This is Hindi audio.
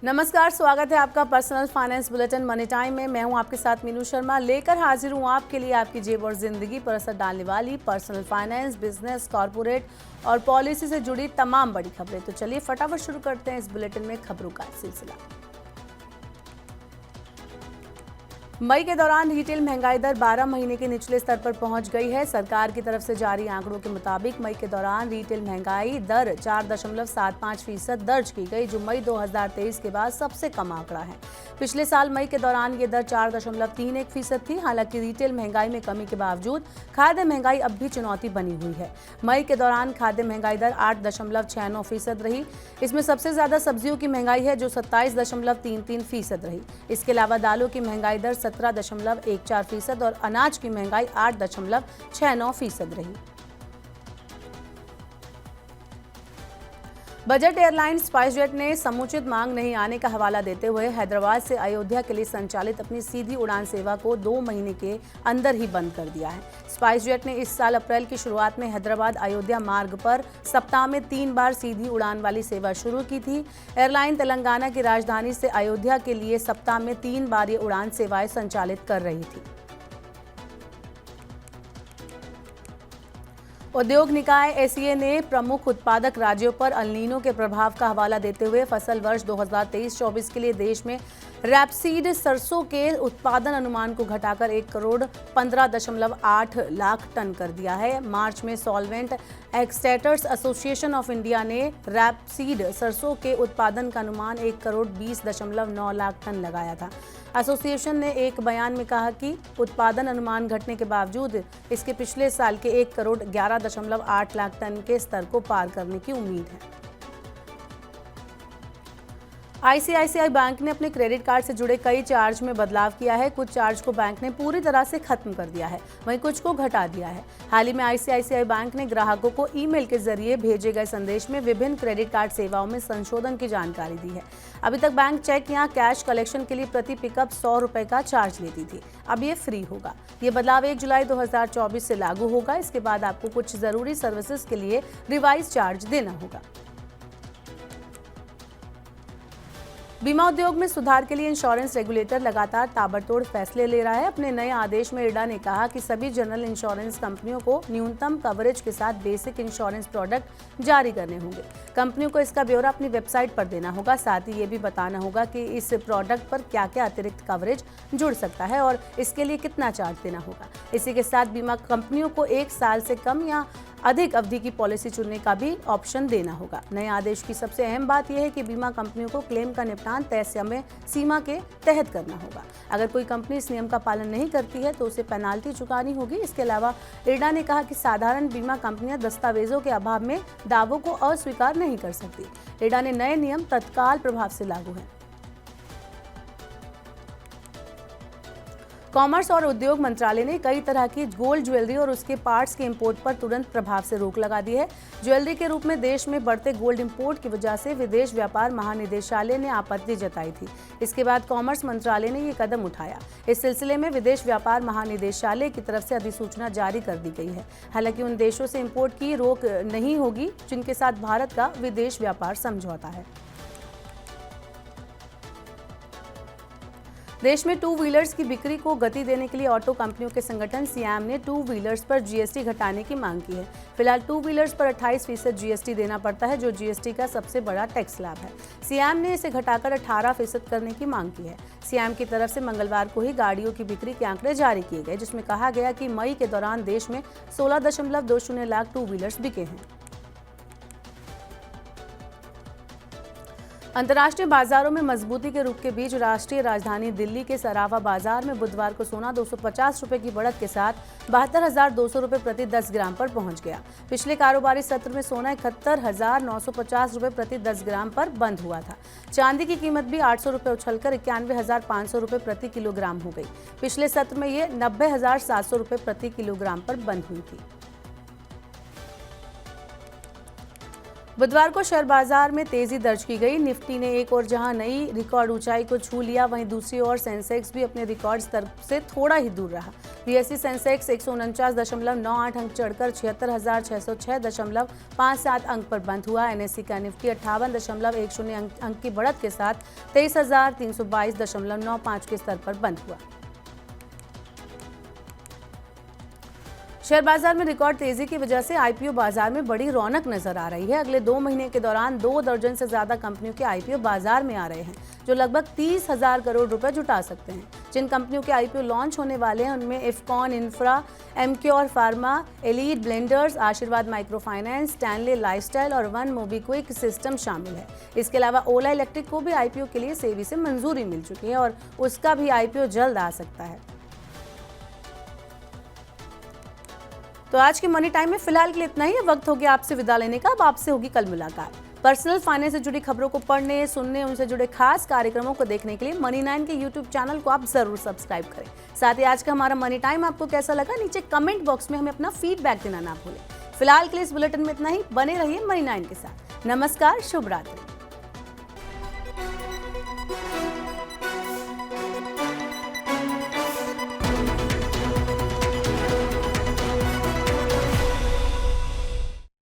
नमस्कार, स्वागत है आपका personal finance bulletin money time में। मैं हूं आपके साथ मीनू शर्मा, लेकर हाजिर हूं आपके लिए आपकी जेब और जिंदगी पर असर डालने वाली पर्सनल फाइनेंस, बिजनेस, कॉर्पोरेट और पॉलिसी से जुड़ी तमाम बड़ी खबरें। तो चलिए फटाफट शुरू करते हैं इस बुलेटिन में खबरों का सिलसिला। मई के दौरान रिटेल महंगाई दर 12 महीने के निचले स्तर पर पहुंच गई है। सरकार की तरफ से जारी आंकड़ों के मुताबिक मई के दौरान रिटेल महंगाई दर 4.75% दर्ज की गई, जो मई 2023 के बाद सबसे कम आंकड़ा है। पिछले साल मई के दौरान ये दर 4.31% थी। हालांकि रिटेल महंगाई में कमी के बावजूद खाद्य महंगाई अब भी चुनौती बनी हुई है। मई के दौरान खाद्य महंगाई दर 8.69% रही। इसमें सबसे ज्यादा सब्जियों की महंगाई है, जो 27.33% रही। इसके अलावा दालों की महंगाई दर 17.14% और अनाज की महंगाई 8.69% रही। बजट एयरलाइन स्पाइसजेट ने समुचित मांग नहीं आने का हवाला देते हुए हैदराबाद से अयोध्या के लिए संचालित अपनी सीधी उड़ान सेवा को 2 महीने के अंदर ही बंद कर दिया है। स्पाइसजेट ने इस साल अप्रैल की शुरुआत में हैदराबाद अयोध्या मार्ग पर सप्ताह में 3 बार सीधी उड़ान वाली सेवा शुरू की थी। एयरलाइन तेलंगाना की राजधानी से अयोध्या के लिए सप्ताह में 3 बार ये उड़ान सेवाएं संचालित कर रही थी। उद्योग निकाय एसीए ने प्रमुख उत्पादक राज्यों पर अल नीनो के प्रभाव का हवाला देते हुए फसल वर्ष 2023-24 के लिए देश में रैपसीड सरसों के उत्पादन अनुमान को घटाकर 1,15.8 लाख टन कर दिया है। मार्च में सॉल्वेंट एक्सटेटर्स एसोसिएशन ऑफ इंडिया ने रैपसीड सरसों के उत्पादन का अनुमान 1,20.9 लाख टन लगाया था। एसोसिएशन ने एक बयान में कहा कि उत्पादन अनुमान घटने के बावजूद इसके पिछले साल के 1,11.8 लाख टन के स्तर को पार करने की उम्मीद है। आईसीआईसीआई बैंक ने अपने क्रेडिट कार्ड से जुड़े कई चार्ज में बदलाव किया है। कुछ चार्ज को बैंक ने पूरी तरह से खत्म कर दिया है, वहीं कुछ को घटा दिया है। हाल ही में आईसीआईसीआई बैंक ने ग्राहकों को ईमेल के जरिए भेजे गए संदेश में विभिन्न क्रेडिट कार्ड सेवाओं में संशोधन की जानकारी दी है। अभी तक बैंक चेक या कैश कलेक्शन के लिए प्रति पिकअप 100 रुपए का चार्ज लेती थी, अब ये फ्री होगा। ये बदलाव 1 जुलाई 2024 से लागू होगा। इसके बाद आपको कुछ जरूरी सर्विसेज के लिए रिवाइज चार्ज देना होगा। बीमा उद्योग में सुधार के लिए इंश्योरेंस रेगुलेटर लगातार ताबड़तोड़ फैसले ले रहा है। अपने नए आदेश में इरडा ने कहा कि सभी जनरल इंश्योरेंस कंपनियों को न्यूनतम कवरेज के साथ बेसिक इंश्योरेंस प्रोडक्ट जारी करने होंगे। कंपनियों को इसका ब्यौरा अपनी वेबसाइट पर देना होगा। साथ ही ये भी बताना होगा कि इस प्रोडक्ट पर क्या क्या अतिरिक्त कवरेज जुड़ सकता है और इसके लिए कितना चार्ज देना होगा। इसी के साथ बीमा कंपनियों को 1 साल से कम या अधिक अवधि की पॉलिसी चुनने का भी ऑप्शन देना होगा। नए आदेश की सबसे अहम बात यह है कि बीमा कंपनियों को क्लेम का निपटान तय समय सीमा के तहत करना होगा। अगर कोई कंपनी इस नियम का पालन नहीं करती है तो उसे पेनाल्टी चुकानी होगी। इसके अलावा इरडा ने कहा कि साधारण बीमा कंपनियां दस्तावेजों के अभाव में दावों को अस्वीकार नहीं कर सकती। इरडा ने नए नियम तत्काल प्रभाव से लागू हैं। कॉमर्स और उद्योग मंत्रालय ने कई तरह की गोल्ड ज्वेलरी और उसके पार्ट्स के इंपोर्ट पर तुरंत प्रभाव से रोक लगा दी है। ज्वेलरी के रूप में देश में बढ़ते गोल्ड इंपोर्ट की वजह से विदेश व्यापार महानिदेशालय ने आपत्ति जताई थी। इसके बाद कॉमर्स मंत्रालय ने ये कदम उठाया। इस सिलसिले में विदेश व्यापार महानिदेशालय की तरफ से अधिसूचना जारी कर दी गई है। हालांकि उन देशों से इंपोर्ट की रोक नहीं होगी जिनके साथ भारत का विदेश व्यापार समझौता है। देश में 2 व्हीलर्स की बिक्री को गति देने के लिए ऑटो कंपनियों के संगठन सियाम ने 2 व्हीलर्स पर जीएसटी घटाने की मांग की है। फिलहाल 2 व्हीलर्स पर 28% जीएसटी देना पड़ता है, जो जीएसटी का सबसे बड़ा टैक्स स्लैब है। सियाम ने इसे घटाकर 18% करने की मांग की है। सियाम की तरफ से मंगलवार को ही गाड़ियों की बिक्री के आंकड़े जारी किए गए, जिसमें कहा गया कि मई के दौरान देश में 16.20 लाख 2 व्हीलर्स बिके हैं। अंतर्राष्ट्रीय बाजारों में मजबूती के रुख के बीच राष्ट्रीय राजधानी दिल्ली के सराफा बाजार में बुधवार को सोना 250 रुपए की बढ़त के साथ 72,200 रुपए प्रति 10 ग्राम पर पहुंच गया। पिछले कारोबारी सत्र में सोना 71,950 रुपए प्रति 10 ग्राम पर बंद हुआ था। चांदी की कीमत भी 800 रुपए उछलकर 91,500 रुपए प्रति किलोग्राम हो गई। पिछले सत्र में ये 90,700 रुपए प्रति किलोग्राम पर बंद हुई थी। बुधवार को शेयर बाजार में तेजी दर्ज की गई। निफ्टी ने एक और जहां नई रिकॉर्ड ऊंचाई को छू लिया, वहीं दूसरी ओर सेंसेक्स भी अपने रिकॉर्ड स्तर से थोड़ा ही दूर रहा। बीएसई सेंसेक्स 149.98 अंक चढ़कर 76,606.57 अंक पर बंद हुआ। एनएसई का निफ्टी 58.10 अंक की बढ़त के साथ 23,322.95 के स्तर पर बंद हुआ। शेयर बाजार में रिकॉर्ड तेजी की वजह से आईपीओ बाजार में बड़ी रौनक नजर आ रही है। अगले 2 महीने के दौरान 2 दर्जन से ज्यादा कंपनियों के आईपीओ बाजार में आ रहे हैं, जो लगभग 30,000 करोड़ रुपए जुटा सकते हैं। जिन कंपनियों के आईपीओ लॉन्च होने वाले हैं उनमें इफकॉन इंफ्रा, एमक्योर फार्मा, एलीट ब्लेंडर्स, आशीर्वाद माइक्रो फाइनेंस, स्टैनले लाइफस्टाइल और वन मोबीक्विक सिस्टम शामिल है। इसके अलावा ओला इलेक्ट्रिक को भी आईपीओ के लिए सेबी से मंजूरी मिल चुकी है और उसका भी आईपीओ जल्द आ सकता है। तो आज के मनी टाइम में फिलहाल के लिए इतना ही। वक्त हो गया आपसे विदा लेने का। अब आपसे होगी कल मुलाकात। पर्सनल फाइनेंस से जुड़ी खबरों को पढ़ने, सुनने, उनसे जुड़े खास कार्यक्रमों को देखने के लिए मनी 9 के यूट्यूब चैनल को आप जरूर सब्सक्राइब करें। साथ ही आज का हमारा मनी टाइम आपको कैसा लगा, नीचे कमेंट बॉक्स में हमें अपना फीडबैक देना ना भूलें। फिलहाल के लिए इस बुलेटिन में इतना ही। बने रहिए मनी 9 के साथ। नमस्कार, शुभ रात्रि।